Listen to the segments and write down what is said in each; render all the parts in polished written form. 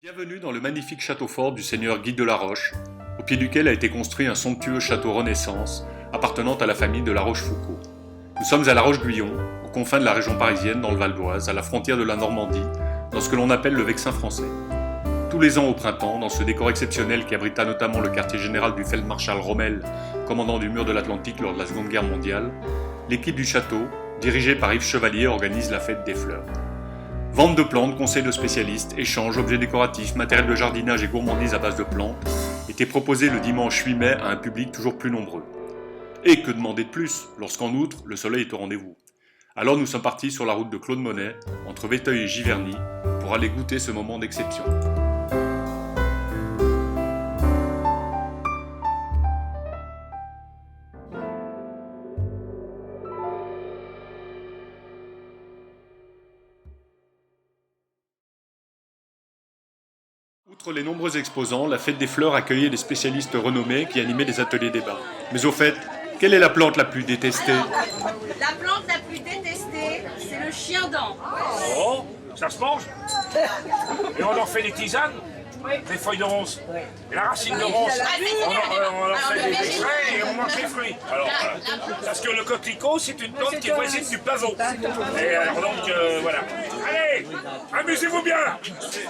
Bienvenue dans le magnifique château fort du seigneur Guy de la Roche, au pied duquel a été construit un somptueux château Renaissance appartenant à la famille de la Rochefoucauld. Nous sommes à La Roche-Guyon, aux confins de la région parisienne, dans le Val d'Oise, à la frontière de la Normandie, dans ce que l'on appelle le Vexin français. Tous les ans au printemps, dans ce décor exceptionnel qui abrita notamment le quartier général du Feldmarschall Rommel, commandant du mur de l'Atlantique lors de la Seconde Guerre mondiale, l'équipe du château, dirigée par Yves Chevalier, organise la fête des fleurs. Vente de plantes, conseils de spécialistes, échanges, objets décoratifs, matériel de jardinage et gourmandises à base de plantes étaient proposés le dimanche 8 mai à un public toujours plus nombreux. Et que demander de plus, lorsqu'en outre, le soleil est au rendez-vous. Alors nous sommes partis sur la route de Claude Monet, entre Véteuil et Giverny, pour aller goûter ce moment d'exception. Outre les nombreux exposants, la fête des fleurs accueillait des spécialistes renommés qui animaient des ateliers débats. Mais au fait, quelle est la plante la plus détestée? La plante la plus détestée, c'est le chien-dent. Oh, ça se mange. Et on en fait des tisanes, des feuilles de ronce. Et la racine de ronce, on en fait des extraits et on mange les fruits. Alors, parce que le coquelicot, c'est une plante qui est voisine du pavot. Et alors donc, voilà. Allez, amusez-vous bien.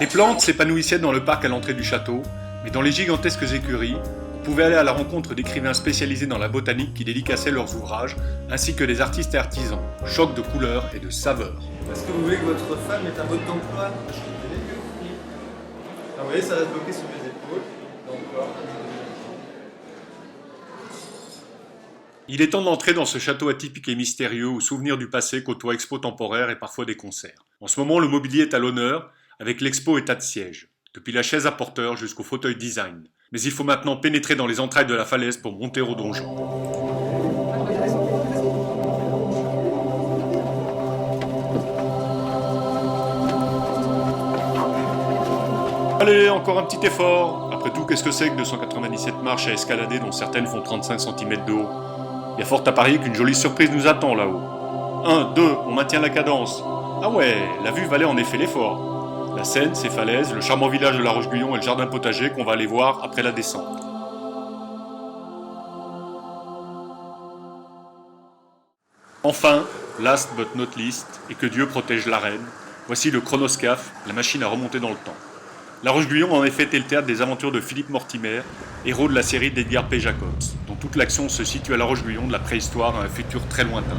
Les plantes s'épanouissaient dans le parc à l'entrée du château, mais dans les gigantesques écuries, vous pouvez aller à la rencontre d'écrivains spécialisés dans la botanique qui dédicaçaient leurs ouvrages, ainsi que des artistes et artisans, choc de couleurs et de saveurs. Est-ce que vous voulez que votre femme ait un mode d'emploi? Vous voyez, ça reste bloqué sur mes épaules. Il est temps d'entrer dans ce château atypique et mystérieux où souvenirs du passé côtoient expos temporaires et parfois des concerts. En ce moment, le mobilier est à l'honneur, avec l'expo état de siège, depuis la chaise à porteur jusqu'au fauteuil design. Mais il faut maintenant pénétrer dans les entrailles de la falaise pour monter au donjon. Allez, encore un petit effort. Après tout, qu'est-ce que c'est que 297 marches à escalader dont certaines font 35 cm de haut? Il y a fort à parier qu'une jolie surprise nous attend là-haut. 1, 2, on maintient la cadence. Ah ouais, la vue valait en effet l'effort. La Seine, ses falaises, le charmant village de La Roche-Guyon et le jardin potager qu'on va aller voir après la descente. Enfin, last but not least, et que Dieu protège la reine, voici le chronoscaphe, la machine à remonter dans le temps. La Roche-Guyon a en effet été le théâtre des aventures de Philippe Mortimer, héros de la série d'Edgar P. Jacobs, dont toute l'action se situe à La Roche-Guyon de la préhistoire à un futur très lointain.